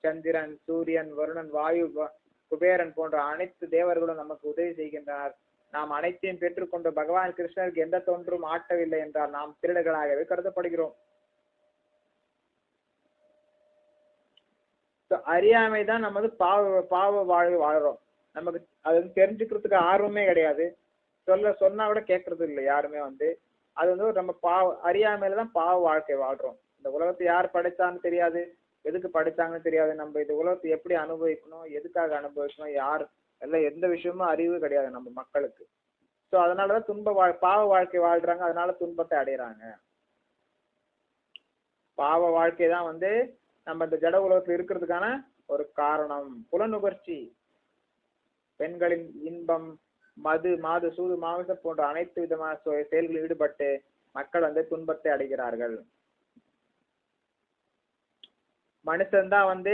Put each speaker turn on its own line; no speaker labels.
சந்திரன், சூரியன், வருணன், வாயு, குபேரன் போன்ற அனைத்து தேவர்களும் நமக்கு உதவி செய்கின்றனர். நாம் அனைத்தையும் பெற்றுக்கொண்டு பகவான் கிருஷ்ணருக்கு எந்த தொன்றும் ஆட்டவில்லை என்றால் நாம் திருடர்களாகவே கருதப்படுகிறோம். அறியாமைதான் நம்ம வந்து பாவ வாழ்வு வாழ்றோம். நமக்கு அது வந்து தெரிஞ்சுக்கிறதுக்கு ஆர்வமே கிடையாது. சொன்னா கூட கேட்கறது இல்லை யாருமே வந்து. அது வந்து நம்ம அறியாமையில தான் பாவ வாழ்க்கை வாழ்றோம். இந்த உலகத்தை யார் படைச்சான்னு தெரியாது, எதுக்கு படைச்சாங்கன்னு தெரியாது. நம்ம இந்த உலகத்தை எப்படி அனுபவிக்கணும், எதுக்காக அனுபவிக்கணும், யார் எல்லாம் எந்த விஷயமும் அறிவு கிடையாது நம்ம மக்களுக்கு. ஸோ அதனாலதான் பாவ வாழ்க்கை வாழ்றாங்க. அதனால துன்பத்தை அடையிறாங்க. பாவ வாழ்க்கை தான் வந்து நம்ம இந்த ஜட உலகத்துல இருக்கிறதுக்கான ஒரு காரணம். புலனுகர்ச்சி, பெண்களின் இன்பம், மாது, சூது, மாமிசம் போன்ற அனைத்து விதமான செயல்களில் ஈடுபட்டு மக்கள் வந்து துன்பத்தை அடைகிறார்கள். மனுஷன் தான் வந்து